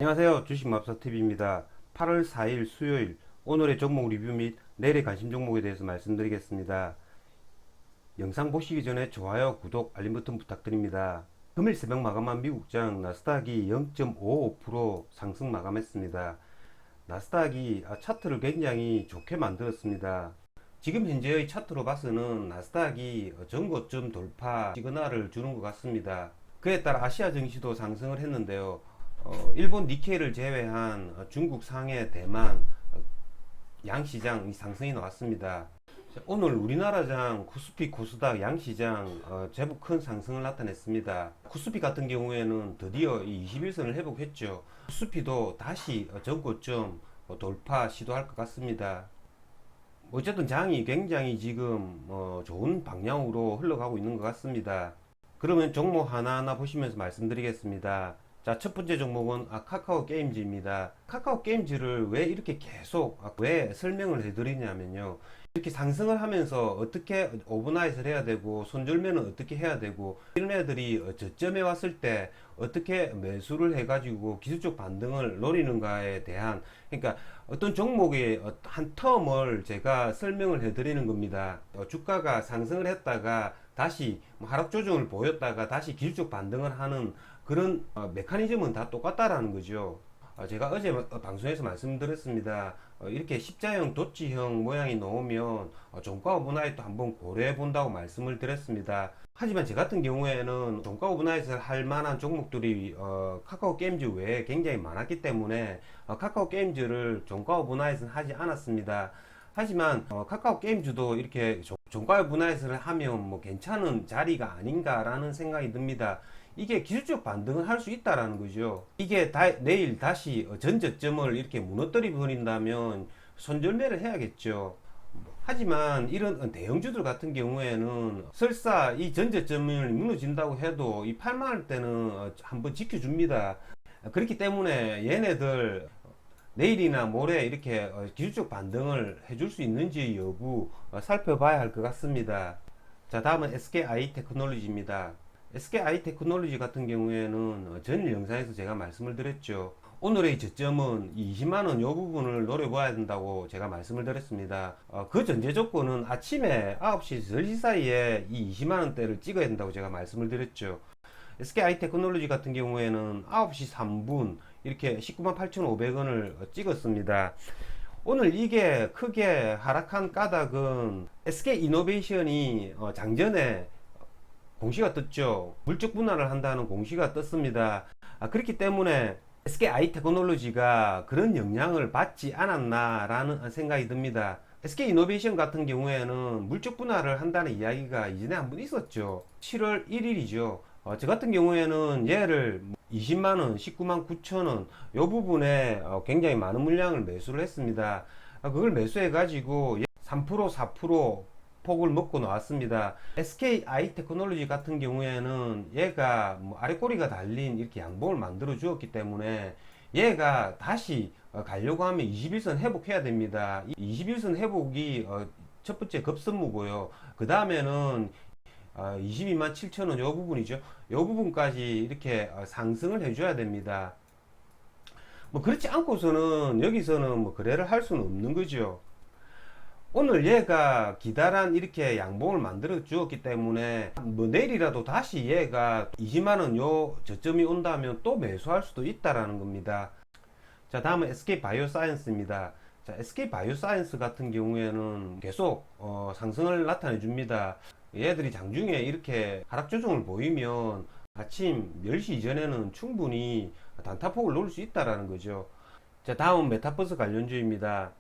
안녕하세요. 주식맙사TV입니다. 8월 4일 수요일 오늘의 종목 리뷰 및 내일의 관심 종목에 대해서 말씀드리겠습니다. 영상 보시기 전에 좋아요, 구독, 알림 버튼 부탁드립니다. 금일 새벽 마감한 미국장 나스닥이 0.55% 상승 마감했습니다. 나스닥이 차트를 굉장히 좋게 만들었습니다. 지금 현재의 차트로 봐서는 나스닥이 전고점 돌파 시그널을 주는 것 같습니다. 그에 따라 아시아 증시도 상승을 했는데요. 일본 니케이를 제외한 중국, 상해, 대만 양시장 상승이 나왔습니다. 오늘 우리나라장 코스피, 코스닥 양시장 제법 큰 상승을 나타냈습니다. 코스피 같은 경우에는 드디어 이 21선을 회복했죠. 코스피도 다시 전고점 돌파 시도할 것 같습니다. 어쨌든 장이 굉장히 지금 좋은 방향으로 흘러가고 있는 것 같습니다. 그러면 종목 하나하나 보시면서 말씀드리겠습니다. 자, 첫 번째 종목은 카카오 게임즈입니다. 카카오 게임즈를 왜 이렇게 계속 왜 설명을 해드리냐면요. 이렇게 상승을 하면서 어떻게 오버나잇을 해야 되고 손절매는 어떻게 해야 되고 이런 애들이 저점에 왔을 때 어떻게 매수를 해가지고 기술적 반등을 노리는가에 대한, 그러니까 어떤 종목의 한 텀을 제가 설명을 해드리는 겁니다. 주가가 상승을 했다가 다시 하락 조정을 보였다가 다시 기술적 반등을 하는 그런 메커니즘은 다 똑같다라는 거죠. 제가 어제 방송에서 말씀드렸습니다. 이렇게 십자형, 도치형 모양이 나오면 종가 오버나잇도 한번 고려해 본다고 말씀을 드렸습니다. 하지만 제 같은 경우에는 종가 오버나잇을 할 만한 종목들이 카카오 게임즈 외에 굉장히 많았기 때문에 카카오 게임즈를 종가 오버나잇은 하지 않았습니다. 하지만 카카오 게임즈도 이렇게 종가 오버나잇을 하면 뭐 괜찮은 자리가 아닌가라는 생각이 듭니다. 이게 기술적 반등을 할 수 있다라는 거죠. 이게 내일 다시 전저점을 이렇게 무너뜨려 버린다면 손절매를 해야겠죠. 하지만 이런 대형주들 같은 경우에는 설사 이 전저점을 무너진다고 해도 이 팔만할 때는 한번 지켜줍니다. 그렇기 때문에 얘네들 내일이나 모레 이렇게 기술적 반등을 해줄 수 있는지 여부 살펴봐야 할 것 같습니다. 자, 다음은 SKI 테크놀로지입니다. SKI 테크놀로지 같은 경우에는 전일 영상에서 제가 말씀을 드렸죠. 오늘의 저점은 20만원 요 부분을 노려봐야 된다고 제가 말씀을 드렸습니다. 그 전제 조건은 아침에 9시 10시 사이에 이 20만원대를 찍어야 된다고 제가 말씀을 드렸죠. SKI 테크놀로지 같은 경우에는 9시 3분 이렇게 19만 8,500원을 찍었습니다. 오늘 이게 크게 하락한 까닭은 SK 이노베이션이 장전에 공시가 떴죠. 물적 분할을 한다는 공시가 떴습니다. 그렇기 때문에 SKI 테크놀로지가 그런 영향을 받지 않았나라는 생각이 듭니다. SK 이노베이션 같은 경우에는 물적 분할을 한다는 이야기가 이전에 한번 있었죠. 7월 1일이죠. 저 같은 경우에는 얘를 20만원, 19만 9천원 요 부분에 굉장히 많은 물량을 매수를 했습니다. 그걸 매수해 가지고 3% 4% 폭을 먹고 나왔습니다. SKI 테크놀로지 같은 경우에는 얘가 아래 꼬리가 달린 이렇게 양봉을 만들어 주었기 때문에 얘가 다시 가려고 하면 21선 회복해야 됩니다. 21선 회복이 첫 번째 급선무고요. 그 다음에는 22만 7천원 요 부분이죠. 요 부분까지 이렇게 상승을 해줘야 됩니다. 뭐 그렇지 않고서는 여기서는 뭐 거래를 할 수는 없는 거죠. 오늘 얘가 기다란 이렇게 양봉을 만들어 주었기 때문에 뭐 내일이라도 다시 얘가 20만원 요 저점이 온다면 또 매수할 수도 있다라는 겁니다. 자, 다음은 SK 바이오사이언스입니다. 자, SK 바이오사이언스 같은 경우에는 계속 상승을 나타내 줍니다. 얘들이 장중에 이렇게 하락 조정을 보이면 아침 10시 이전에는 충분히 단타폭을 놓을 수 있다라는 거죠. 자, 다음 메타버스 관련주입니다.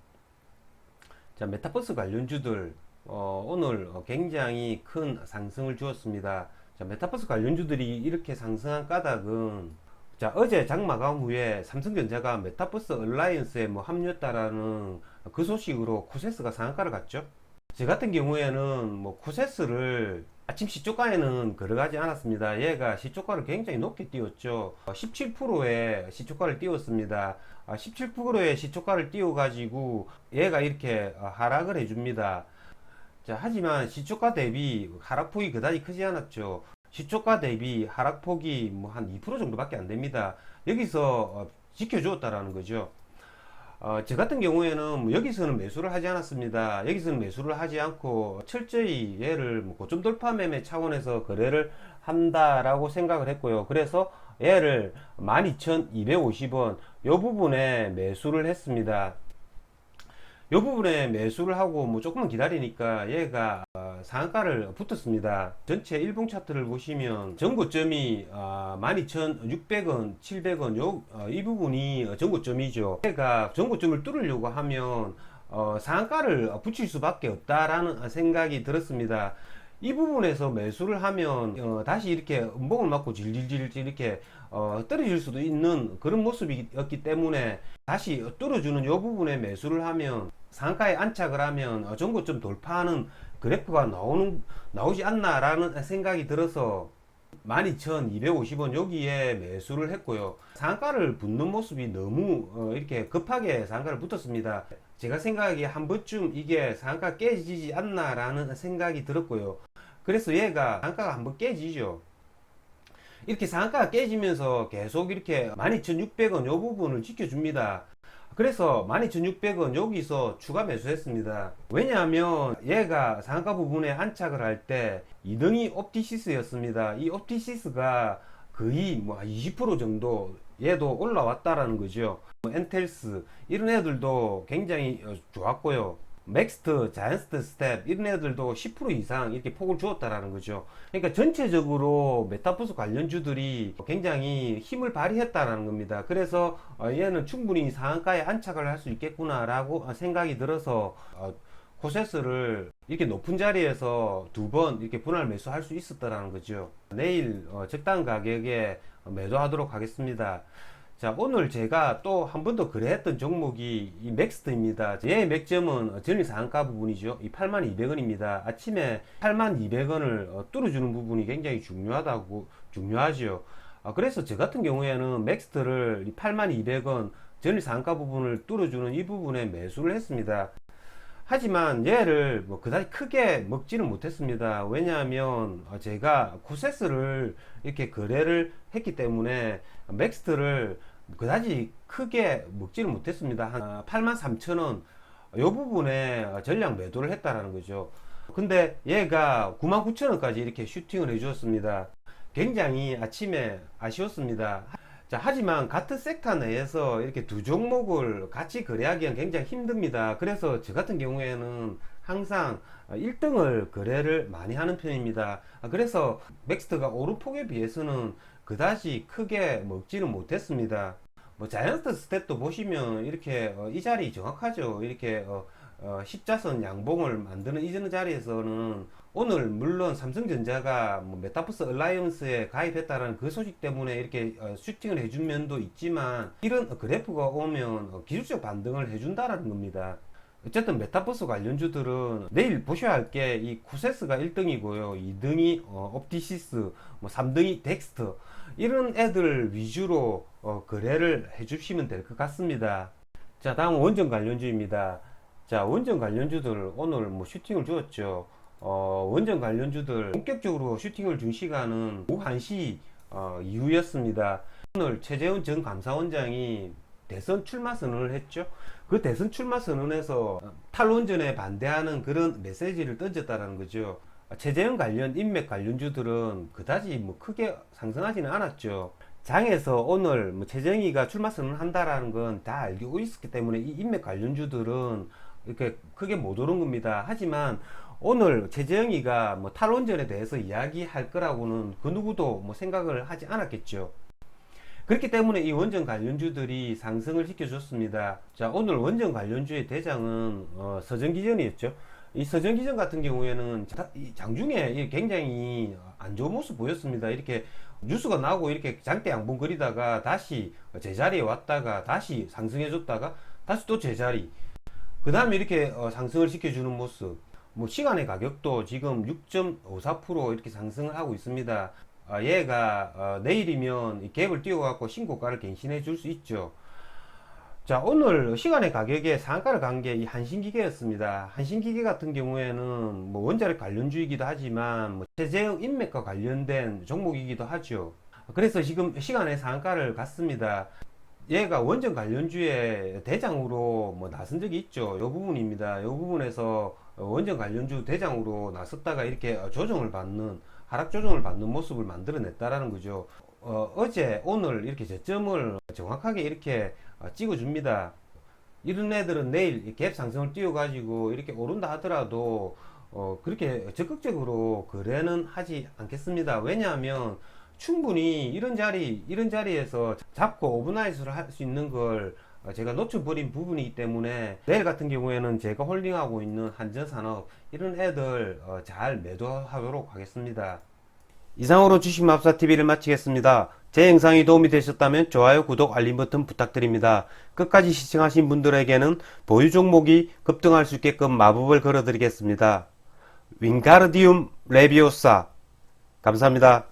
자, 메타버스 관련주들 오늘 굉장히 큰 상승을 주었습니다. 자, 메타버스 관련주들이 이렇게 상승한 까닭은, 자, 어제 장마감 후에 삼성전자가 메타버스 얼라이언스에 합류했다라는 그 소식으로 코세스가 상한가를 갔죠. 저 같은 경우에는 코세스를 아침 시초가에는 걸어가지 않았습니다. 얘가 시초가를 굉장히 높게 띄웠죠. 17%의 시초가를 띄웠습니다. 17%의 시초가를 띄워가지고 얘가 이렇게 하락을 해줍니다. 자, 하지만 시초가 대비 하락폭이 그다지 크지 않았죠. 시초가 대비 하락폭이 한 2% 정도밖에 안 됩니다. 여기서 지켜주었다라는 거죠. 저 같은 경우에는 뭐 여기서는 매수를 하지 않았습니다. 여기서는 매수를 하지 않고 철저히 얘를 뭐 고점 돌파 매매 차원에서 거래를 한다라고 생각을 했고요. 그래서 얘를 12,250원 요 부분에 매수를 했습니다. 이 부분에 매수를 하고 뭐 조금만 기다리니까 얘가 상한가를 붙었습니다. 전체 일봉 차트를 보시면 전고점이 12,600원, 700원 이 부분이 전고점이죠. 얘가 전고점을 뚫으려고 하면 상한가를 붙일 수밖에 없다라는 생각이 들었습니다. 이 부분에서 매수를 하면 다시 이렇게 음봉을 맞고 질질질 이렇게 떨어질 수도 있는 그런 모습이었기 때문에 다시 뚫어주는 이 부분에 매수를 하면 상가에 안착을 하면 전고점 돌파하는 그래프가 나오지 않나라는 생각이 들어서 12,250원 여기에 매수를 했고요. 상가를 붙는 모습이 너무 이렇게 급하게 상가를 붙었습니다. 제가 생각하기에 한 번쯤 이게 상가 깨지지 않나라는 생각이 들었고요. 그래서 얘가 상가가 한번 깨지죠. 이렇게 상가가 깨지면서 계속 이렇게 12,600원 요 부분을 지켜줍니다. 그래서 12,600원 여기서 추가 매수했습니다. 왜냐하면 얘가 상한가 부분에 안착을 할 때 2등이 옵티시스였습니다. 이 옵티시스가 거의 뭐 20% 정도 얘도 올라왔다라는 거죠. 엔텔스 이런 애들도 굉장히 좋았고요. 맥스트, 자이언트 스텝 이런 애들도 10% 이상 이렇게 폭을 주었다라는 거죠. 그러니까 전체적으로 메타버스 관련주들이 굉장히 힘을 발휘했다라는 겁니다. 그래서 얘는 충분히 상한가에 안착을 할 수 있겠구나라고 생각이 들어서 코세스를 이렇게 높은 자리에서 두 번 이렇게 분할 매수할 수 있었다라는 거죠. 내일 적당한 가격에 매도하도록 하겠습니다. 자, 오늘 제가 또 한 번 더 거래했던 종목이 이 맥스트입니다. 얘의 맥점은 전일 상한가 부분이죠. 이 82,200원입니다. 아침에 82,200원을 뚫어주는 부분이 굉장히 중요하죠. 그래서 저 같은 경우에는 맥스트를 82,200원 전일 상한가 부분을 뚫어주는 이 부분에 매수를 했습니다. 하지만 얘를 뭐 그다지 크게 먹지는 못했습니다. 왜냐하면 제가 코세스를 이렇게 거래를 했기 때문에 맥스트를 그다지 크게 먹지는 못했습니다. 한 83,000원 요 부분에 전량 매도를 했다라는 거죠. 근데 얘가 99,000원까지 이렇게 슈팅을 해주었습니다. 굉장히 아침에 아쉬웠습니다. 자, 하지만 같은 섹터 내에서 이렇게 두 종목을 같이 거래하기는 굉장히 힘듭니다. 그래서 저 같은 경우에는 항상 1등을 거래를 많이 하는 편입니다. 그래서 맥스트가 오르폭에 비해서는 그다지 크게 먹지는 못했습니다. 뭐 자이언트 스텝도 보시면 이렇게 이 자리 정확하죠. 이렇게 십자선 양봉을 만드는 이 자리에서는 오늘 물론 삼성전자가 뭐 메타버스 얼라이언스에 가입했다는 그 소식 때문에 이렇게 슈팅을 해준 면도 있지만 이런 그래프가 오면 기술적 반등을 해준다라는 겁니다. 어쨌든 메타버스 관련주들은 내일 보셔야 할 게 이 코세스가 1등이고요. 2등이 옵티시스, 뭐 3등이 덱스터 이런 애들 위주로 거래를 해주시면 될 것 같습니다. 자, 다음 원전 관련주입니다. 자, 원전 관련주들 오늘 뭐 슈팅을 주었죠. 원전 관련주들 본격적으로 슈팅을 준 시간은 오후 1시 이후였습니다. 오늘 최재훈 전 감사원장이 대선 출마 선언을 했죠. 그 대선 출마 선언에서 탈원전에 반대하는 그런 메시지를 던졌다는 거죠. 최재형 관련 인맥 관련주들은 그다지 뭐 크게 상승하지는 않았죠. 장에서 오늘 뭐 최재형이가 출마 선언을 한다라는 건 다 알고 있었기 때문에 이 인맥 관련주들은 이렇게 크게 못 오른 겁니다. 하지만 오늘 최재형이가 뭐 탈원전에 대해서 이야기할 거라고는 그 누구도 뭐 생각을 하지 않았겠죠. 그렇기 때문에 이 원전 관련주들이 상승을 시켜줬습니다. 자, 오늘 원전 관련주의 대장은 서전기전이었죠. 이 서전기전 같은 경우에는 장중에 굉장히 안 좋은 모습 보였습니다. 이렇게 뉴스가 나오고 이렇게 장대 양봉거리다가 다시 제자리에 왔다가 다시 상승해줬다가 다시 또 제자리. 그 다음에 이렇게 상승을 시켜주는 모습. 뭐 시간의 가격도 지금 6.54% 이렇게 상승을 하고 있습니다. 얘가 내일이면 이 갭을 띄워갖고 신고가를 갱신해 줄 수 있죠. 자, 오늘 시간의 가격에 상한가를 간 게 이 한신기계였습니다. 한신기계 같은 경우에는 뭐 원자력 관련주이기도 하지만 뭐 최재형 인맥과 관련된 종목이기도 하죠. 그래서 지금 시간에 상한가를 갔습니다. 얘가 원전 관련주의 대장으로 뭐 나선 적이 있죠. 이 부분입니다. 이 부분에서 원전 관련주 대장으로 나섰다가 이렇게 조정을 받는, 하락 조정을 받는 모습을 만들어냈다라는 거죠. 어제 오늘 이렇게 저점을 정확하게 이렇게 찍어줍니다. 이런 애들은 내일 갭 상승을 띄워가지고 이렇게 오른다 하더라도 그렇게 적극적으로 거래는 하지 않겠습니다. 왜냐하면 충분히 이런 자리에서 잡고 오버나이트를 할 수 있는 걸 제가 놓쳐버린 부분이기 때문에 내일 같은 경우에는 제가 홀딩하고 있는 한전산업 이런 애들 잘 매도하도록 하겠습니다. 이상으로 주식마법사TV를 마치겠습니다. 제 영상이 도움이 되셨다면 좋아요, 구독, 알림 버튼 부탁드립니다. 끝까지 시청하신 분들에게는 보유 종목이 급등할 수 있게끔 마법을 걸어드리겠습니다. 윙가르디움 레비오사 감사합니다.